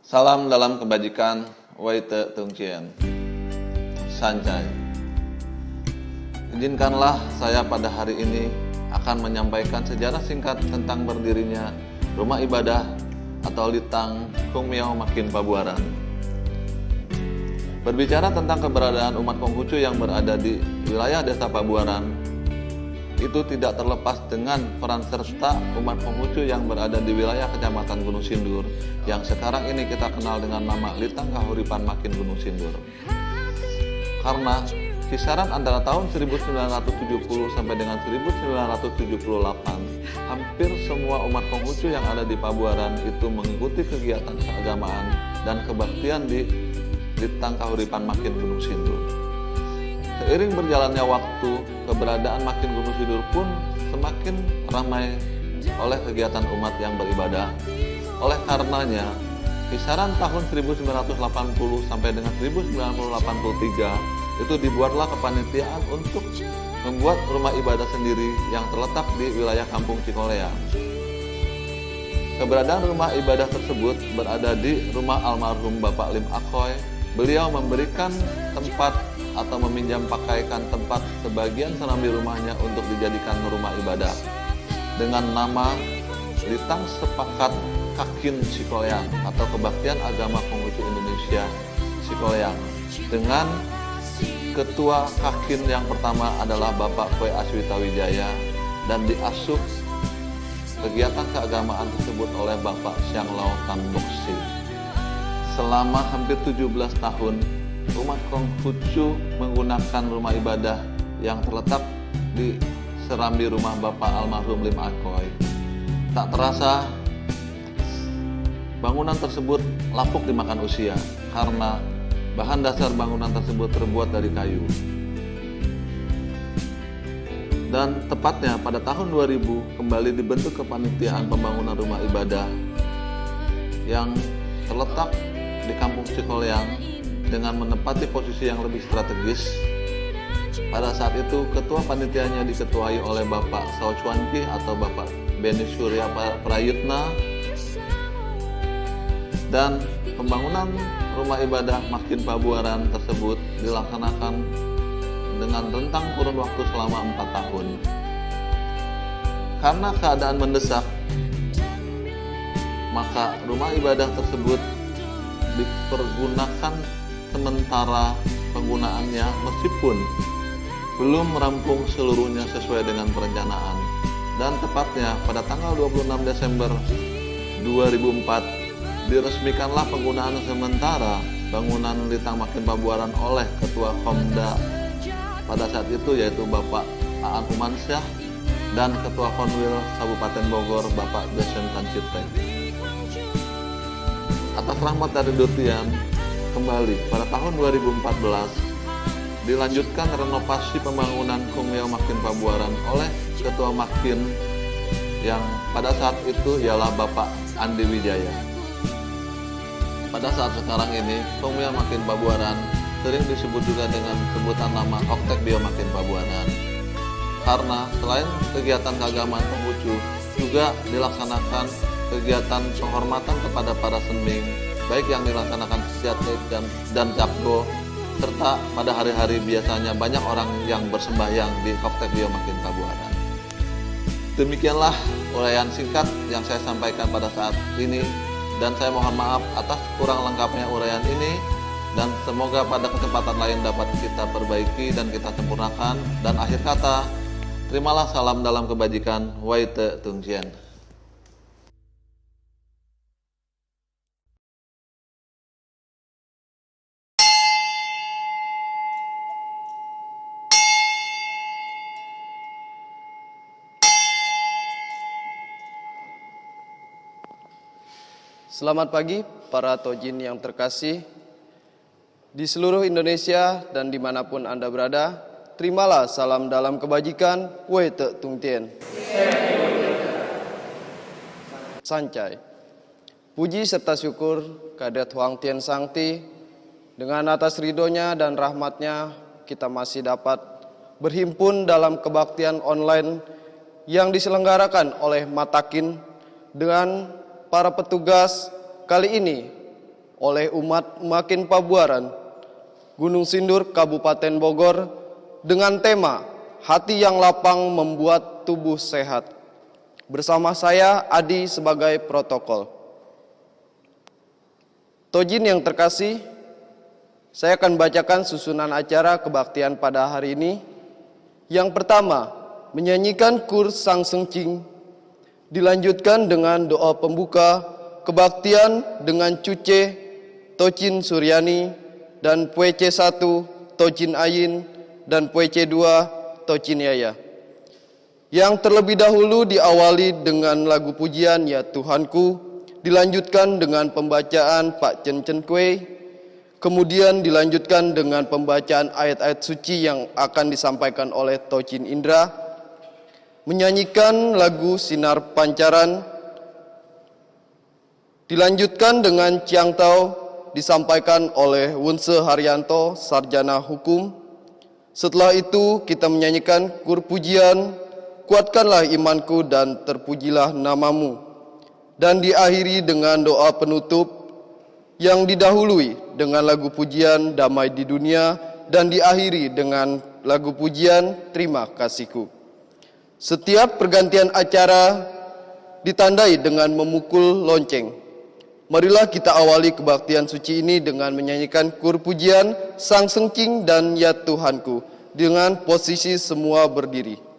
Salam dalam kebajikan, Waite Tungcien, Sancai. Izinkanlah saya pada hari ini akan menyampaikan sejarah singkat tentang berdirinya rumah ibadah atau Litang Kung Miao Makin Pabuaran. Berbicara tentang keberadaan umat Konghucu yang berada di wilayah desa Pabuaran, itu tidak terlepas dengan peran serta umat Konghucu yang berada di wilayah Kecamatan Gunung Sindur yang sekarang ini kita kenal dengan nama Litang Kahuripan Makin Gunung Sindur. Karena kisaran antara tahun 1970 sampai dengan 1978, hampir semua umat Konghucu yang ada di Pabuaran itu mengikuti kegiatan keagamaan dan kebaktian di Litang Kahuripan Makin Gunung Sindur. Seiring berjalannya waktu, keberadaan Makin Gunung Sindur pun semakin ramai oleh kegiatan umat yang beribadah. Oleh karenanya, kisaran tahun 1980 sampai dengan 1983 itu dibuatlah kepanitiaan untuk membuat rumah ibadah sendiri yang terletak di wilayah Kampung Cikoleang. Keberadaan rumah ibadah tersebut berada di rumah almarhum Bapak Lim Akoy. Beliau memberikan tempat atau meminjam pakaikan tempat sebagian serambi rumahnya untuk dijadikan rumah ibadah dengan nama Litang Sepakat Kakin Cikoleang atau Kebaktian Agama Konghucu Indonesia Cikoleang, dengan ketua Kakin yang pertama adalah Bapak Kwe Aswita Wijaya dan diasuh kegiatan keagamaan tersebut oleh Bapak Siang Lao Tan Boksi. Selama hampir 17 tahun, umat Konghucu menggunakan rumah ibadah yang terletak di serambi rumah Bapak almarhum Lim Akoy. Tak terasa, bangunan tersebut lapuk dimakan usia karena bahan dasar bangunan tersebut terbuat dari kayu. Dan tepatnya pada tahun 2000 kembali dibentuk kepanitiaan pembangunan rumah ibadah yang terletak di Kampung Cikoleang dengan menempati posisi yang lebih strategis. Pada saat itu ketua panitianya diketuai oleh Bapak Sao Cuanki atau Bapak Beni Surya Prayitna, dan pembangunan rumah ibadah Makin Pabuaran tersebut dilaksanakan dengan rentang kurun waktu selama 4 tahun. Karena keadaan mendesak, maka rumah ibadah tersebut dipergunakan sementara penggunaannya meskipun belum merampung seluruhnya sesuai dengan perencanaan. Dan tepatnya pada tanggal 26 Desember 2004 diresmikanlah penggunaan sementara bangunan Litang Makin Pabuaran oleh Ketua Komda pada saat itu, yaitu Bapak Aan Umansyah, dan Ketua Konwil Kabupaten Bogor Bapak Dosen Tancipte. Atas rahmat dari Dutian, kembali pada tahun 2014 dilanjutkan renovasi pembangunan Kung Miao Makin Pabuaran oleh Ketua Makin yang pada saat itu ialah Bapak Andi Wijaya. Pada saat sekarang ini, Kung Miao Makin Pabuaran sering disebut juga dengan sebutan nama Oktek Bio Makin Pabuaran, karena selain kegiatan keagamaan Konghucu juga dilaksanakan kegiatan penghormatan kepada para sending, baik yang dilaksanakan Siatek dan Capko, serta pada hari-hari biasanya banyak orang yang bersembahyang di Oktek Bio Makin Pabuaran. Demikianlah uraian singkat yang saya sampaikan pada saat ini, dan saya mohon maaf atas kurang lengkapnya uraian ini, dan semoga pada kesempatan lain dapat kita perbaiki dan kita sempurnakan. Dan akhir kata, terimalah salam dalam kebajikan, Waite Tungcien. Selamat pagi para tojin yang terkasih di seluruh Indonesia dan dimanapun Anda berada. Terimalah salam dalam kebajikan, Waite Tungcien. Sancai. Puji serta syukur kehadirat Huang Tian Sangti, dengan atas ridhonya dan rahmatnya kita masih dapat berhimpun dalam kebaktian online yang diselenggarakan oleh Matakin dengan para petugas kali ini oleh umat Makin Pabuaran, Gunung Sindur, Kabupaten Bogor, dengan tema Hati yang Lapang Membuat Tubuh Sehat. Bersama saya, Adi, sebagai protokol. Tojin yang terkasih, saya akan bacakan susunan acara kebaktian pada hari ini. Yang pertama, menyanyikan Kur Sang Sengcing, dilanjutkan dengan doa pembuka kebaktian dengan Cuce Tocin Suryani dan Puece 1 Tocin Ayin dan Puece 2 Tocin Yaya. Yang terlebih dahulu diawali dengan lagu pujian Ya Tuhanku, dilanjutkan dengan pembacaan Pak Cen Cen Kue, kemudian dilanjutkan dengan pembacaan ayat-ayat suci yang akan disampaikan oleh Tocin Indra, menyanyikan lagu Sinar Pancaran, dilanjutkan dengan Ciang Tau, disampaikan oleh Wunse Haryanto, Sarjana Hukum. Setelah itu kita menyanyikan kur pujian Kuatkanlah Imanku dan Terpujilah Namamu, dan diakhiri dengan doa penutup yang didahului dengan lagu pujian Damai di Dunia dan diakhiri dengan lagu pujian Terima Kasihku. Setiap pergantian acara ditandai dengan memukul lonceng. Marilah kita awali kebaktian suci ini dengan menyanyikan kur pujian Sang Sengcing dan Ya Tuhanku dengan posisi semua berdiri.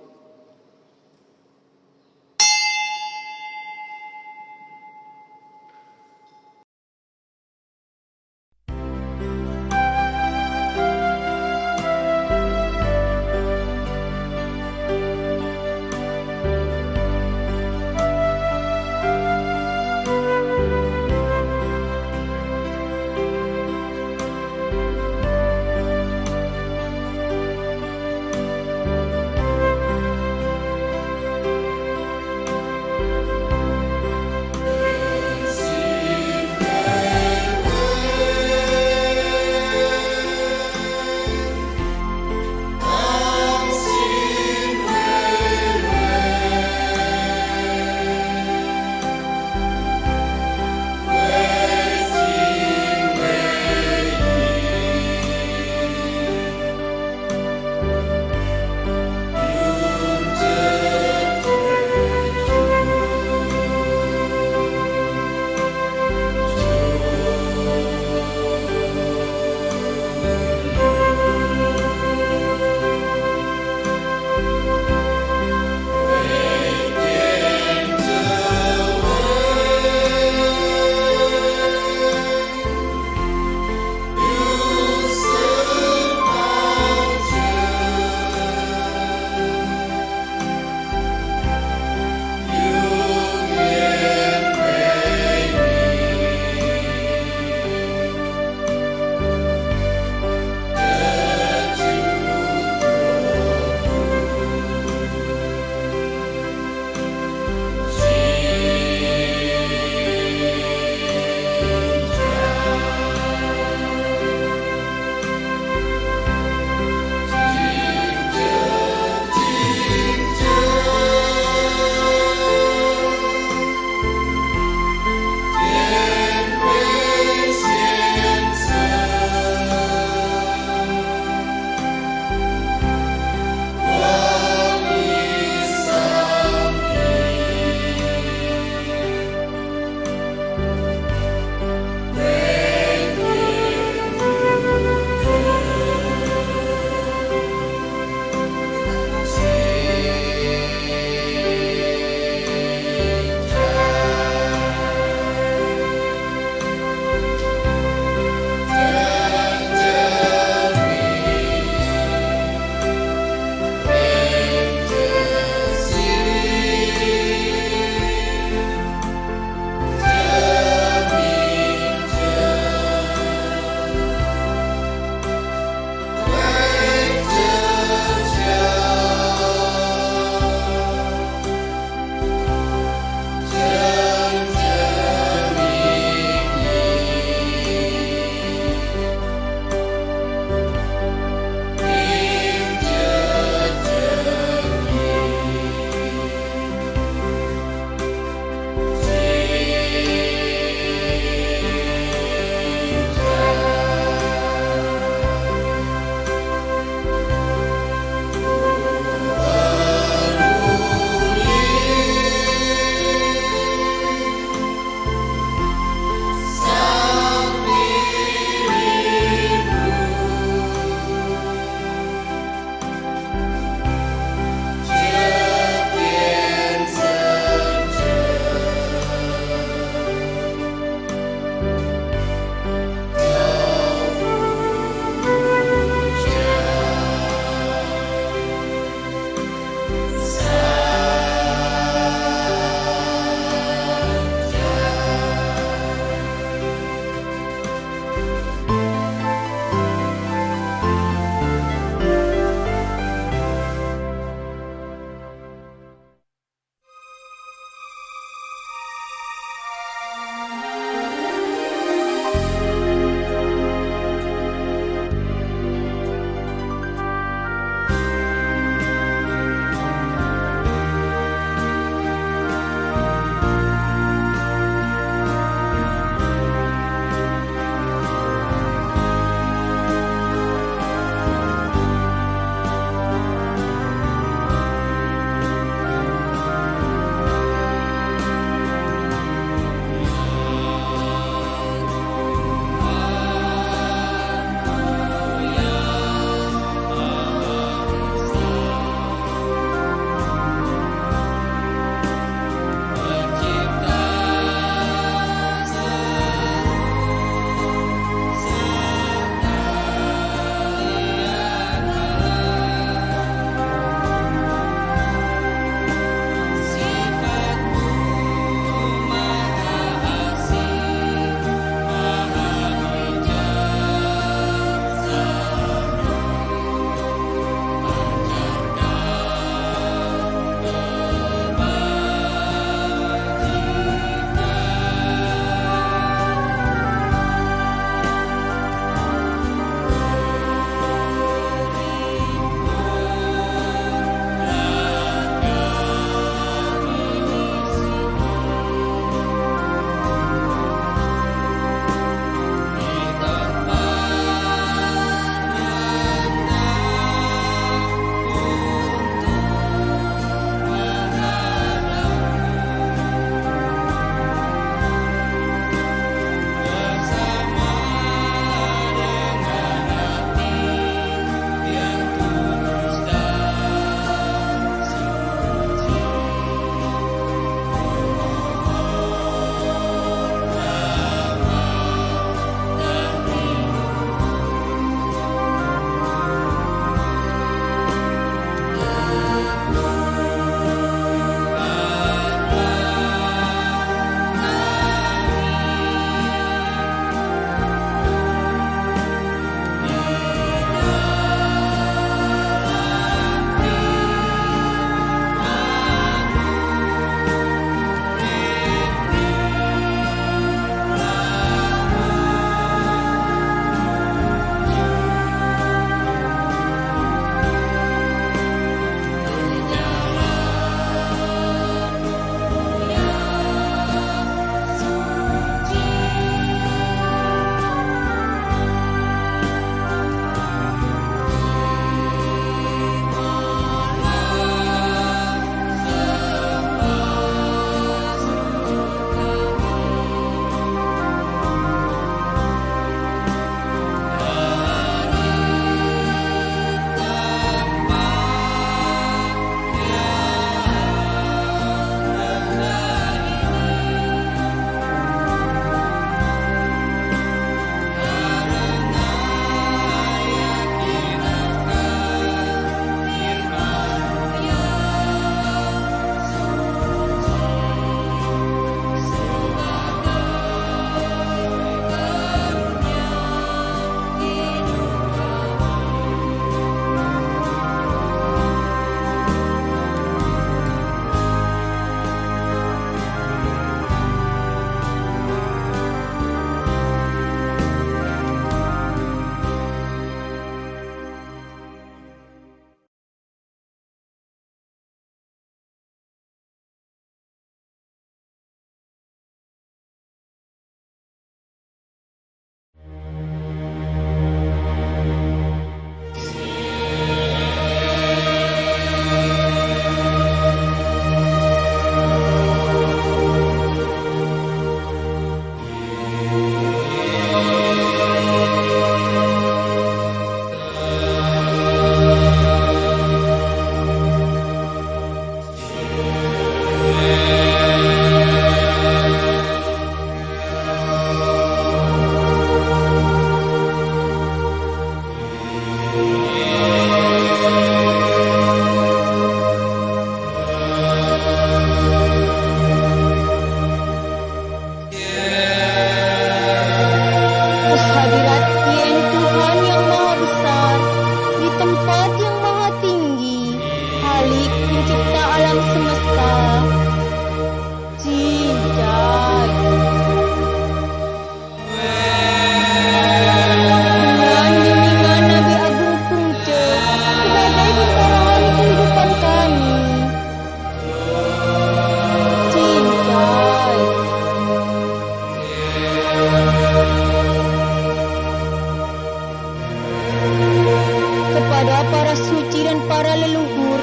pemberian para leluhur,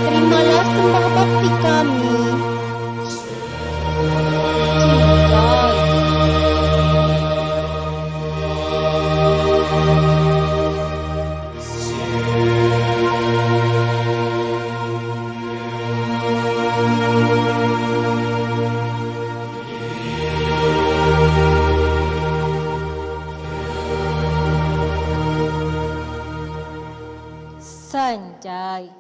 terimalah sembah bakti kami. Cincai. Sancai.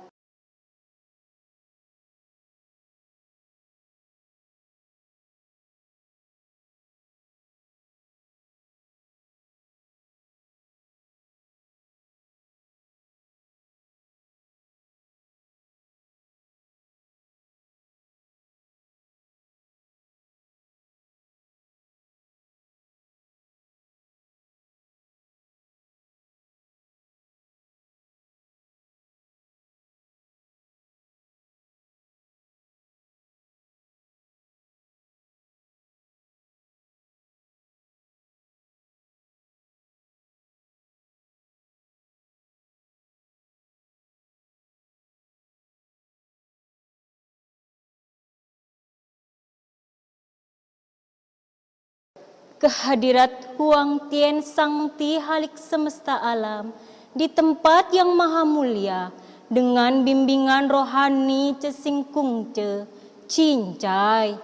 Kehadirat Huang Tian Sangti Halik semesta alam di tempat yang maha mulia dengan bimbingan rohani Cesing Kung Ce Cincai.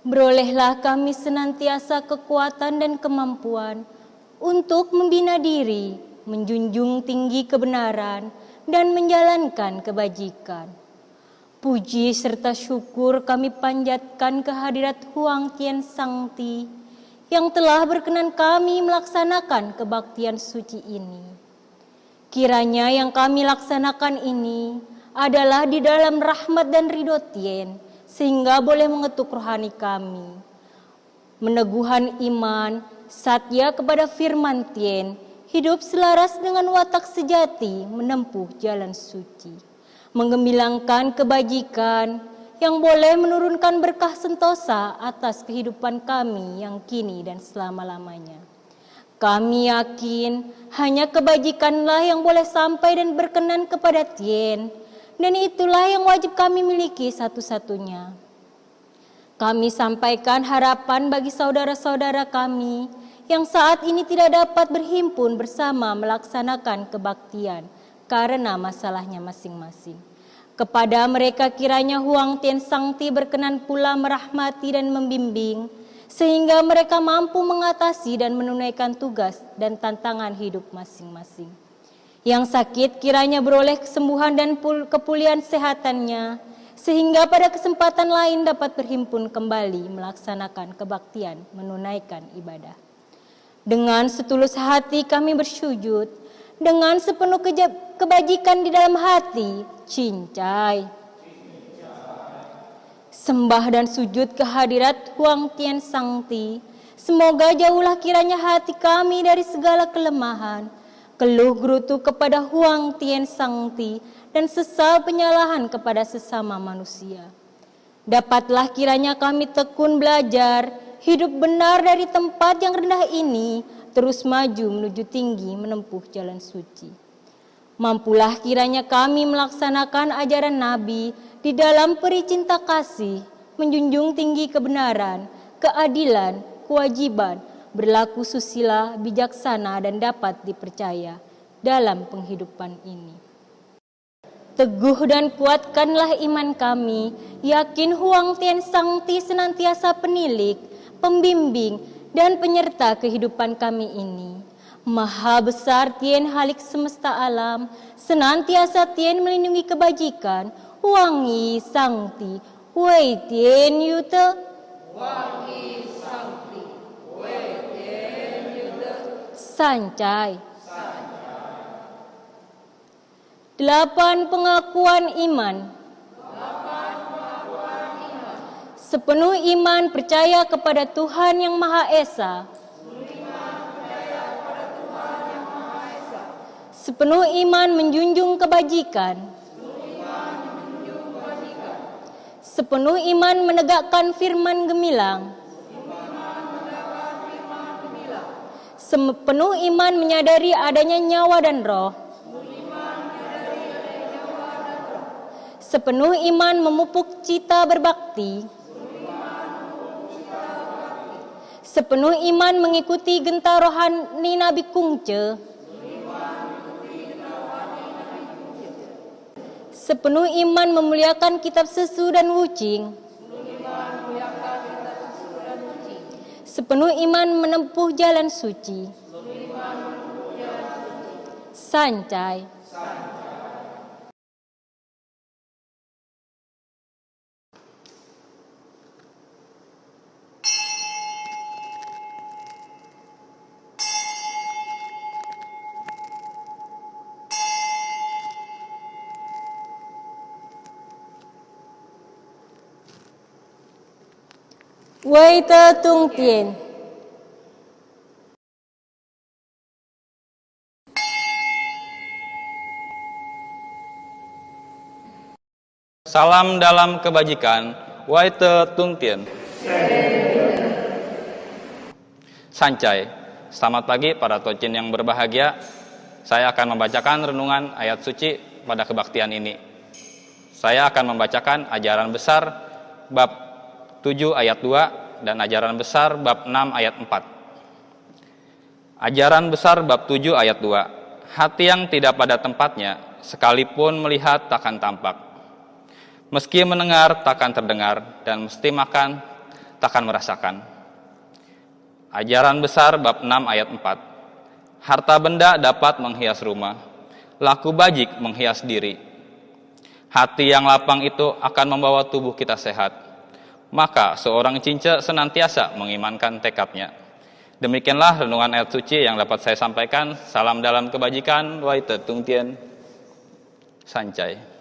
Berolehlah kami senantiasa kekuatan dan kemampuan untuk membina diri, menjunjung tinggi kebenaran, dan menjalankan kebajikan. Puji serta syukur kami panjatkan kehadirat Huang Tian Sangti yang telah berkenan kami melaksanakan kebaktian suci ini. Kiranya yang kami laksanakan ini adalah di dalam rahmat dan ridho Tien, sehingga boleh mengetuk rohani kami. Meneguhan iman, satya kepada firman Tien, hidup selaras dengan watak sejati menempuh jalan suci. Menggemilangkan kebajikan yang boleh menurunkan berkah sentosa atas kehidupan kami yang kini dan selama-lamanya. Kami yakin hanya kebajikanlah yang boleh sampai dan berkenan kepada Tien, dan itulah yang wajib kami miliki satu-satunya. Kami sampaikan harapan bagi saudara-saudara kami yang saat ini tidak dapat berhimpun bersama melaksanakan kebaktian karena masalahnya masing-masing. Kepada mereka kiranya Huang Tian Sangti berkenan pula merahmati dan membimbing, sehingga mereka mampu mengatasi dan menunaikan tugas dan tantangan hidup masing-masing. Yang sakit kiranya beroleh kesembuhan dan kepulihan sehatannya, sehingga pada kesempatan lain dapat berhimpun kembali melaksanakan kebaktian menunaikan ibadah. Dengan setulus hati kami bersujud, dengan sepenuh kebajikan di dalam hati, cincai. Sembah dan sujud kehadirat Huang Tian Sangti, semoga jauhlah kiranya hati kami dari segala kelemahan, keluh gerutu kepada Huang Tian Sangti, dan sesal penyalahan kepada sesama manusia. Dapatlah kiranya kami tekun belajar, hidup benar dari tempat yang rendah ini, terus maju menuju tinggi menempuh jalan suci. Mampulah kiranya kami melaksanakan ajaran Nabi di dalam peri cinta kasih, menjunjung tinggi kebenaran, keadilan, kewajiban, berlaku susila, bijaksana, dan dapat dipercaya dalam penghidupan ini. Teguh dan kuatkanlah iman kami, yakin Huang Tian Sangti senantiasa penilik, pembimbing, dan penyerta kehidupan kami ini. Maha besar Tien Halik semesta alam, senantiasa Tien melindungi kebajikan, Huang Yi Sangti, Wei Tien Yute. Huang Yi Sangti, Wei Tien Yute. Sancai. 8 pengakuan iman. Sepenuh iman percaya kepada Tuhan yang Maha Esa. Sepenuh iman menjunjung kebajikan. Sepenuh iman menegakkan firman gemilang. Sepenuh iman menyadari adanya nyawa dan roh. sepenuh iman memupuk cita berbakti, sepenuh iman mengikuti genta rohani Nabi Kungce, sepenuh iman memuliakan kitab Sesu dan Wucing, sepenuh iman menempuh jalan suci. Sancai. Wei Te Tung Tien. Salam dalam kebajikan, Wai Te Tung Tien. Sancai. Selamat pagi para tocin yang berbahagia. Saya akan membacakan renungan ayat suci pada kebaktian ini. Saya akan membacakan ajaran besar bab 7 ayat 2 dan ajaran besar bab 6 ayat 4. Ajaran besar bab 7 ayat 2. Hati yang tidak pada tempatnya, sekalipun melihat takkan tampak. Meski mendengar takkan terdengar, dan mesti makan takkan merasakan. Ajaran besar bab 6 ayat 4. Harta benda dapat menghias rumah, laku bajik menghias diri. Hati yang lapang itu akan membawa tubuh kita sehat. Maka seorang cince senantiasa mengimankan tekadnya. Demikianlah renungan ayat suci yang dapat saya sampaikan. Salam dalam kebajikan, Wai Te Tung Tien. Sancai.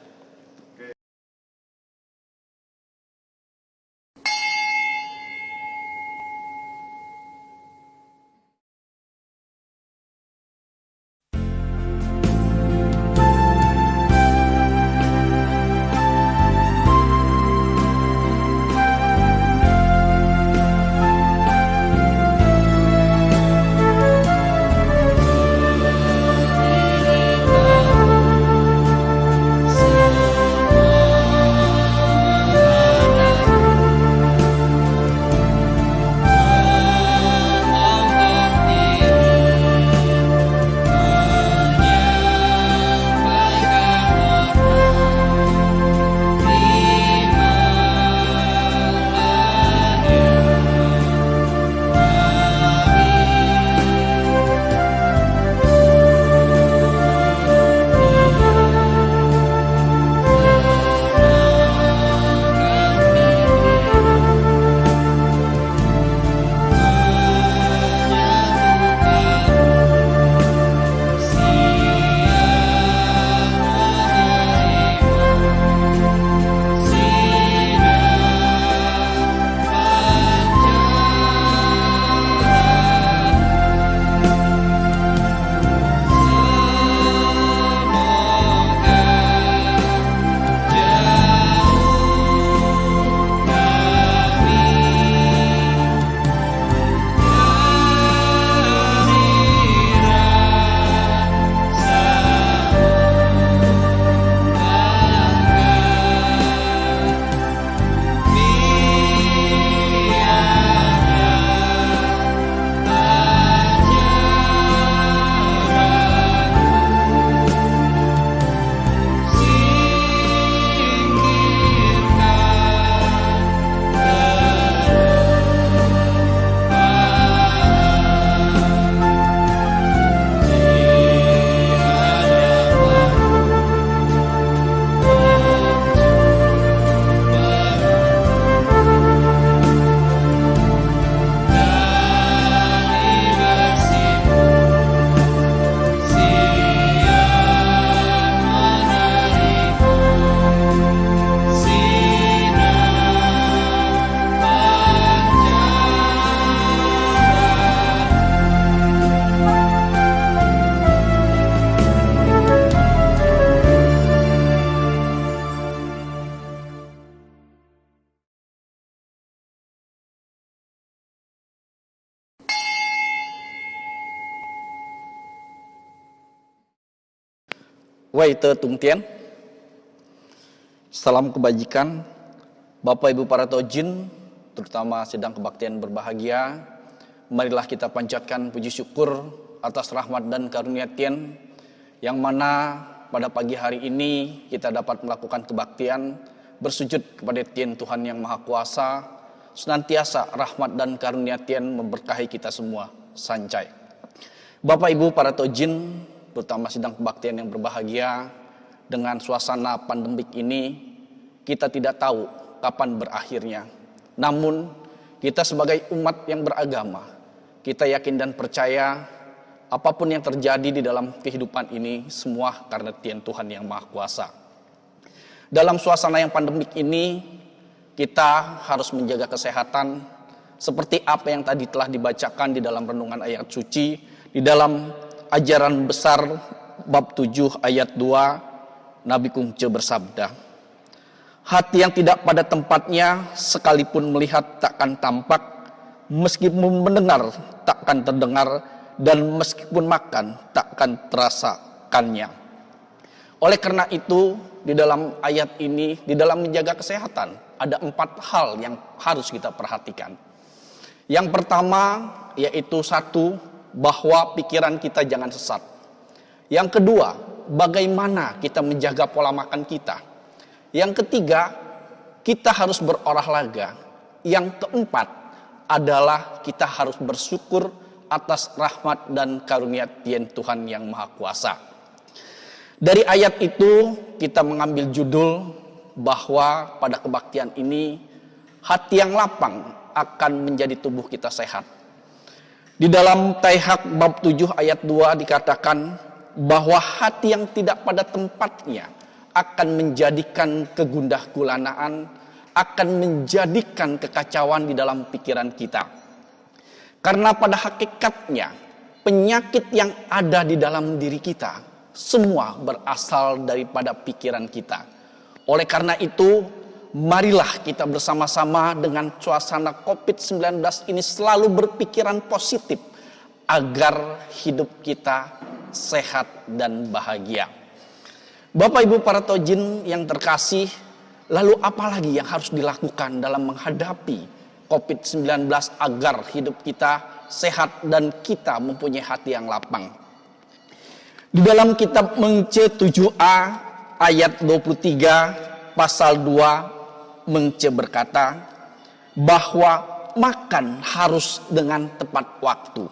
Wai Te Tung Tien. Salam kebajikan, Bapak Ibu para tojin, terutama sidang kebaktian berbahagia. Marilah kita panjatkan puji syukur atas rahmat dan karunia Tien, yang mana pada pagi hari ini kita dapat melakukan kebaktian, bersujud kepada Tien Tuhan yang Maha Kuasa. Senantiasa rahmat dan karunia Tien memberkahi kita semua. Sancai. Bapak Ibu para tojin, terutama sidang kebaktian yang berbahagia, dengan suasana pandemik ini, kita tidak tahu kapan berakhirnya. Namun, kita sebagai umat yang beragama, kita yakin dan percaya apapun yang terjadi di dalam kehidupan ini, semua karena Tien Tuhan yang Maha Kuasa. Dalam suasana yang pandemik ini, kita harus menjaga kesehatan, seperti apa yang tadi telah dibacakan di dalam renungan ayat suci, di dalam ajaran besar bab 7 ayat 2, Nabi Kungce bersabda, hati yang tidak pada tempatnya sekalipun melihat takkan tampak, meskipun mendengar takkan terdengar, dan meskipun makan takkan terasakannya. Oleh karena itu, di dalam ayat ini, di dalam menjaga kesehatan, ada 4 hal yang harus kita perhatikan. Yang pertama, yaitu 1, bahwa pikiran kita jangan sesat. Yang kedua, bagaimana kita menjaga pola makan kita. Yang ketiga, kita harus berolahraga. Yang keempat adalah kita harus bersyukur atas rahmat dan karunia Tien Tuhan yang Maha Kuasa. Dari ayat itu kita mengambil judul bahwa pada kebaktian ini hati yang lapang akan menjadi tubuh kita sehat. Di dalam Taihak bab 7 ayat 2 dikatakan bahwa hati yang tidak pada tempatnya akan menjadikan kegundah gulanaan, akan menjadikan kekacauan di dalam pikiran kita. Karena pada hakikatnya penyakit yang ada di dalam diri kita semua berasal daripada pikiran kita. Oleh karena itu, marilah kita bersama-sama dengan suasana COVID-19 ini selalu berpikiran positif agar hidup kita sehat dan bahagia. Bapak Ibu para tojin yang terkasih, lalu apa lagi yang harus dilakukan dalam menghadapi COVID-19 agar hidup kita sehat dan kita mempunyai hati yang lapang? Di dalam kitab Mengce 7a ayat 23 pasal 2, Mengce berkata bahwa makan harus dengan tepat waktu.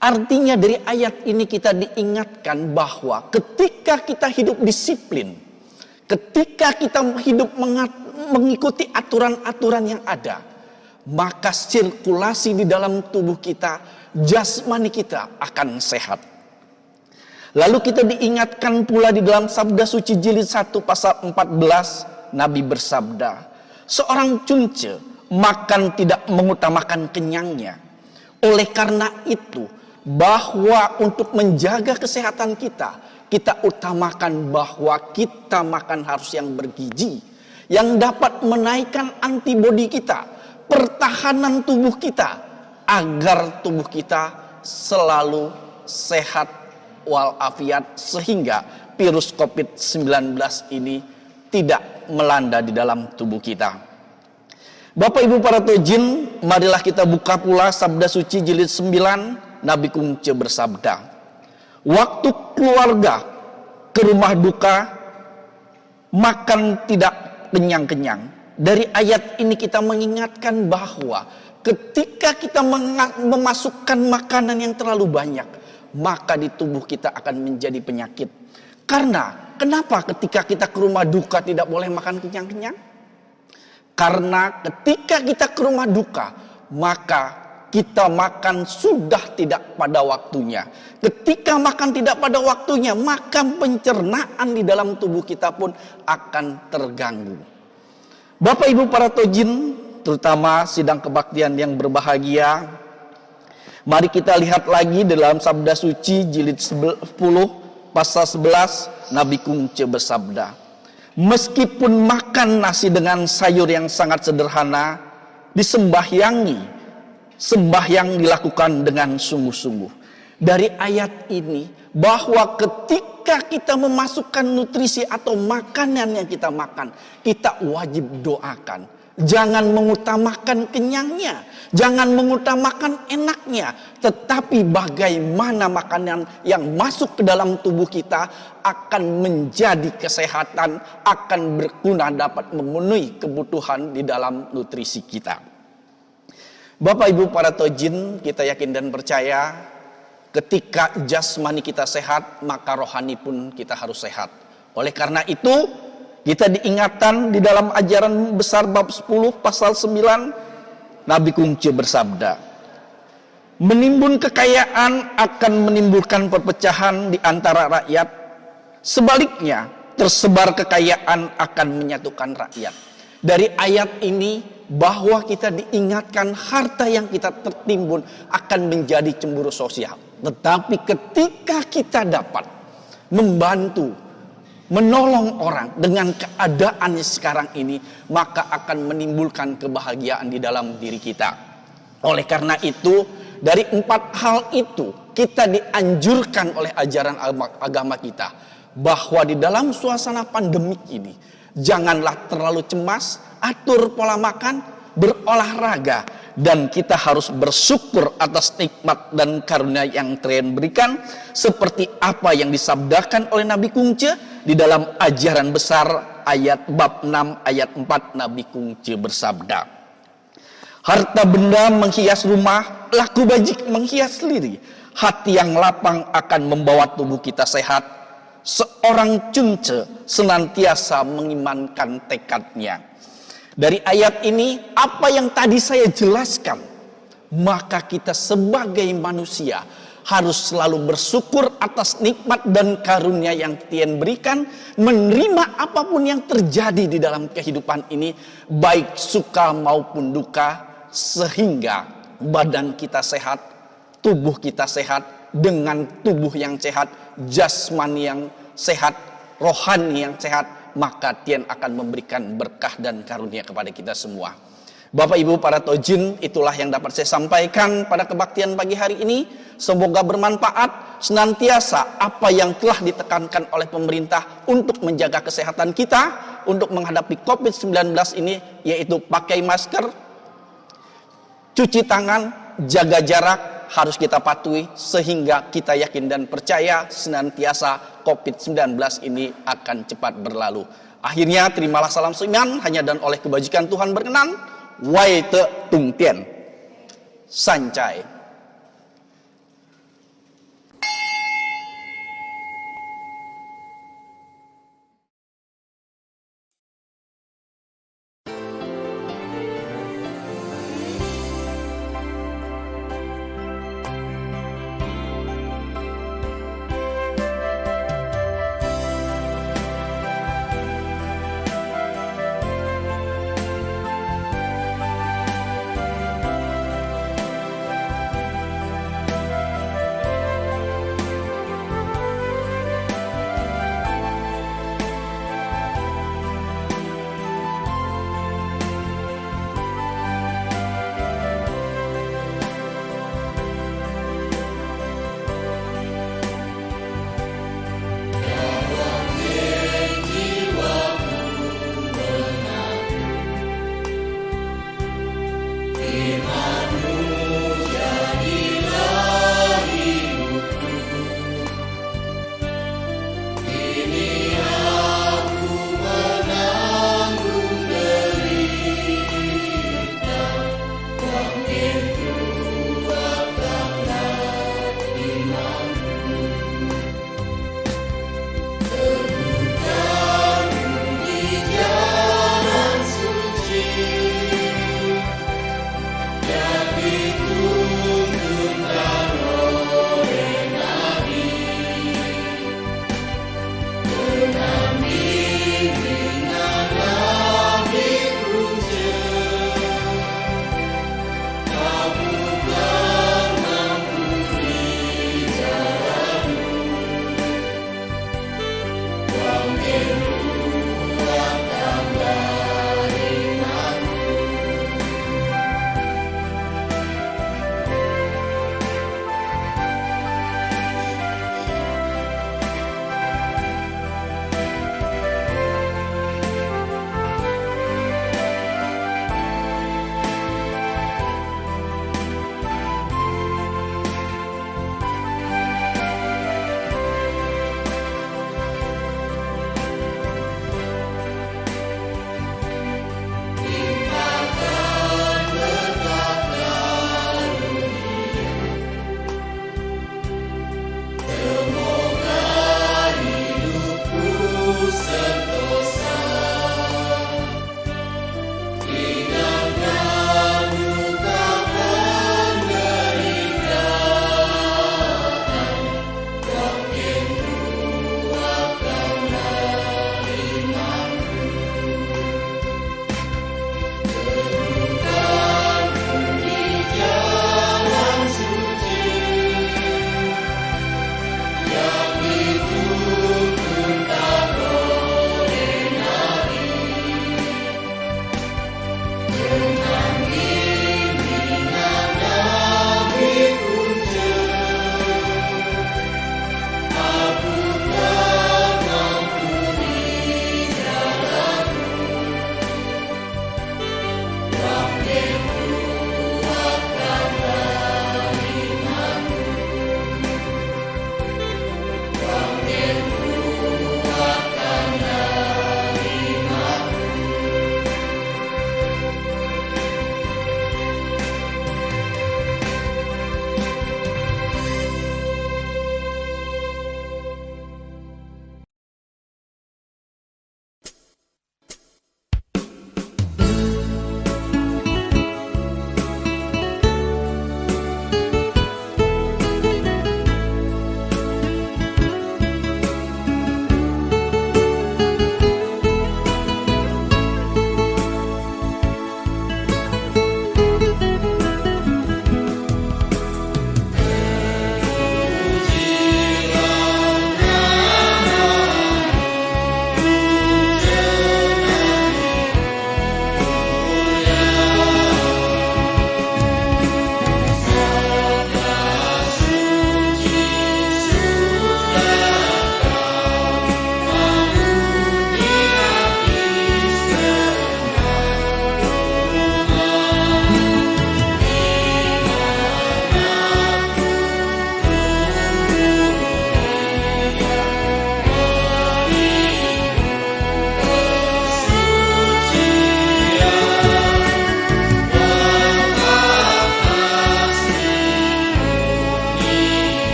Artinya dari ayat ini kita diingatkan bahwa ketika kita hidup disiplin, ketika kita hidup mengikuti aturan-aturan yang ada, maka sirkulasi di dalam tubuh kita, jasmani kita akan sehat. Lalu kita diingatkan pula di dalam Sabda Suci Jilid 1 pasal 14, Nabi bersabda, seorang cunce makan tidak mengutamakan kenyangnya. Oleh karena itu, bahwa untuk menjaga kesehatan kita, kita utamakan bahwa kita makan harus yang bergizi, yang dapat menaikkan antibodi kita, pertahanan tubuh kita, agar tubuh kita selalu sehat walafiat, sehingga virus COVID-19 ini tidak melanda di dalam tubuh kita. Bapak Ibu para tojin, marilah kita buka pula Sabda Suci Jilid 9. Nabi Kungce bersabda, waktu keluarga ke rumah duka, makan tidak kenyang-kenyang. Dari ayat ini kita mengingatkan bahwa ketika kita memasukkan makanan yang terlalu banyak, maka di tubuh kita akan menjadi penyakit. Karena kenapa ketika kita ke rumah duka tidak boleh makan kenyang-kenyang? Karena ketika kita ke rumah duka, maka kita makan sudah tidak pada waktunya. Ketika makan tidak pada waktunya, maka pencernaan di dalam tubuh kita pun akan terganggu. Bapak Ibu para tojin, terutama sidang kebaktian yang berbahagia, mari kita lihat lagi dalam Sabda Suci Jilid 10 pasal 11, Nabi Kungce bersabda, meskipun makan nasi dengan sayur yang sangat sederhana, disembahyangi, sembahyang dilakukan dengan sungguh-sungguh. Dari ayat ini bahwa ketika ketika kita memasukkan nutrisi atau makanan yang kita makan, kita wajib doakan. Jangan mengutamakan kenyangnya, jangan mengutamakan enaknya, tetapi bagaimana makanan yang masuk ke dalam tubuh kita akan menjadi kesehatan, akan berguna, dapat memenuhi kebutuhan di dalam nutrisi kita. Bapak Ibu para tojin, kita yakin dan percaya ketika jasmani kita sehat, maka rohani pun kita harus sehat. Oleh karena itu, kita diingatkan di dalam ajaran besar bab 10 pasal 9, Nabi Kungce bersabda, menimbun kekayaan akan menimbulkan perpecahan di antara rakyat. Sebaliknya, tersebar kekayaan akan menyatukan rakyat. Dari ayat ini bahwa kita diingatkan harta yang kita tertimbun akan menjadi cemburu sosial. Tetapi ketika kita dapat membantu, menolong orang dengan keadaan sekarang ini, maka akan menimbulkan kebahagiaan di dalam diri kita. Oleh karena itu, dari 4 hal itu kita dianjurkan oleh ajaran agama kita bahwa di dalam suasana pandemik ini janganlah terlalu cemas, atur pola makan, berolahraga, dan kita harus bersyukur atas nikmat dan karunia yang Tuhan berikan, seperti apa yang disabdakan oleh Nabi Kungce di dalam ajaran besar ayat bab 6 ayat 4. Nabi Kungce bersabda, harta benda menghias rumah, laku bajik menghias diri. Hati yang lapang akan membawa tubuh kita sehat. Seorang cunce senantiasa mengimankan tekadnya. Dari ayat ini, apa yang tadi saya jelaskan, maka kita sebagai manusia harus selalu bersyukur atas nikmat dan karunia yang Tuhan berikan, menerima apapun yang terjadi di dalam kehidupan ini, baik suka maupun duka, sehingga badan kita sehat, tubuh kita sehat. Dengan tubuh yang sehat, jasmani yang sehat, rohani yang sehat, maka Tuhan akan memberikan berkah dan karunia kepada kita semua. Bapak Ibu para tojin, itulah yang dapat saya sampaikan pada kebaktian pagi hari ini. Semoga bermanfaat. Senantiasa apa yang telah ditekankan oleh pemerintah untuk menjaga kesehatan kita, untuk menghadapi COVID-19 ini, yaitu pakai masker, cuci tangan, jaga jarak, harus kita patuhi, sehingga kita yakin dan percaya senantiasa COVID-19 ini akan cepat berlalu. Akhirnya terimalah salam seiman hanya dan oleh kebajikan Tuhan berkenan. Wai te tung tian sancai.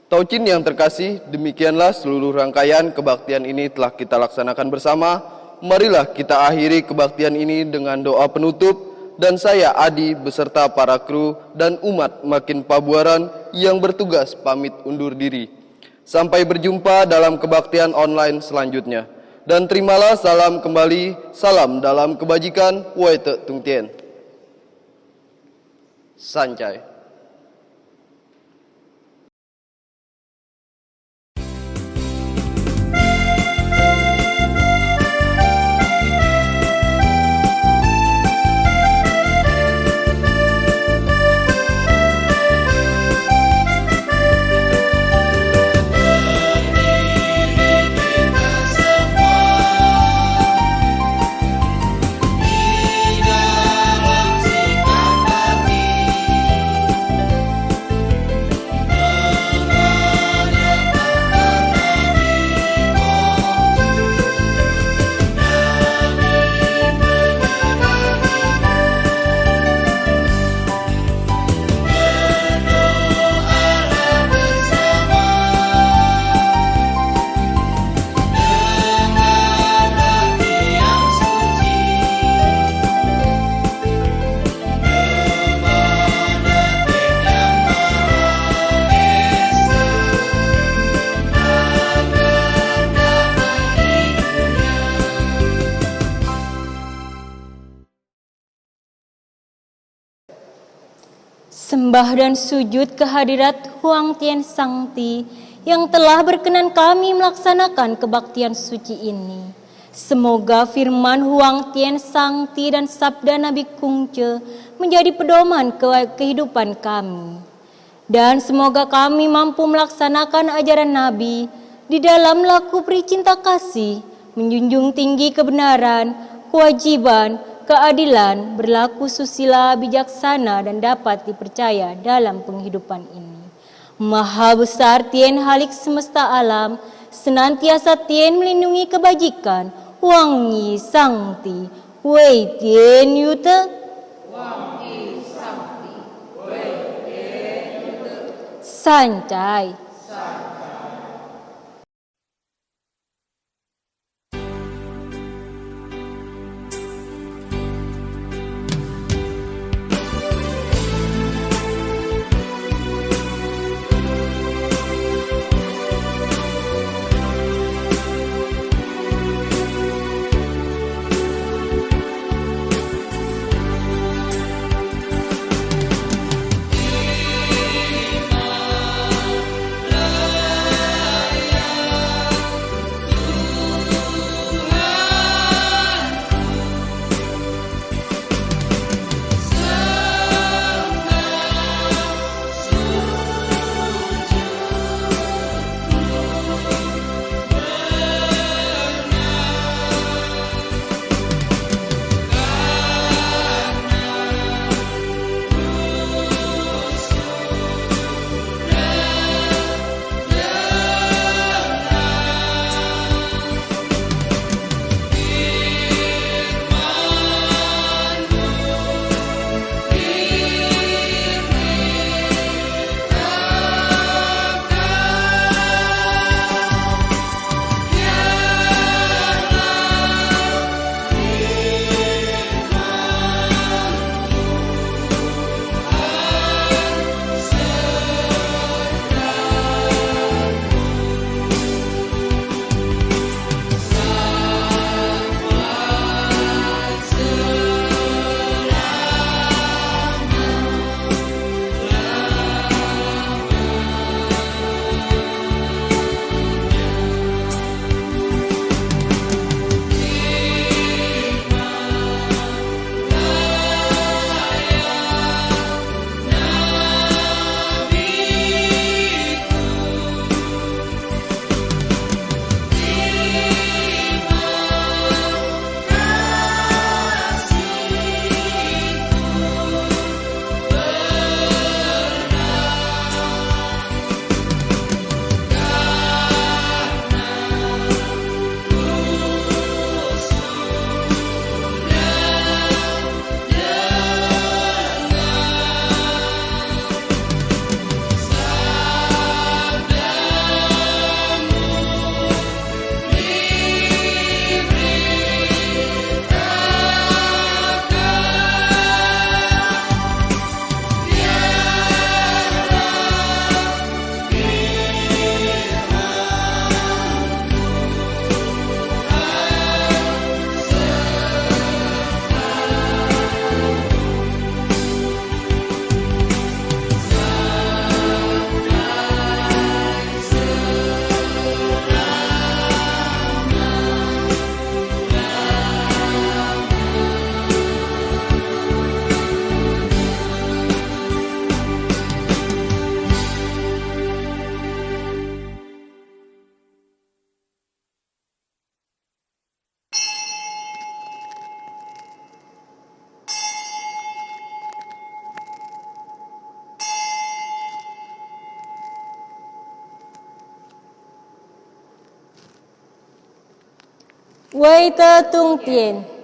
Taucin yang terkasih, demikianlah seluruh rangkaian kebaktian ini telah kita laksanakan bersama. Marilah kita akhiri kebaktian ini dengan doa penutup, dan saya Adi beserta para kru dan umat Makin Pabuaran yang bertugas pamit undur diri. Sampai berjumpa dalam kebaktian online selanjutnya. Dan terimalah salam kembali, salam dalam kebajikan, Wai Te Tung Tien. Sancai. Sembah dan sujud kehadirat Huang Tian Sangti yang telah berkenan kami melaksanakan kebaktian suci ini. Semoga firman Huang Tian Sangti dan sabda Nabi Kungce menjadi pedoman kehidupan kami. Dan semoga kami mampu melaksanakan ajaran Nabi di dalam laku peri cinta kasih, menjunjung tinggi kebenaran, kewajiban, keadilan, berlaku susila, bijaksana, dan dapat dipercaya dalam penghidupan ini. Maha besar Tien Halik semesta alam, senantiasa Tien melindungi kebajikan, Huang Yi Sangti, Wei Tien Yute, Huang Yi Sangti, Wei Tien Yute, Sancai. Wei te tung tien.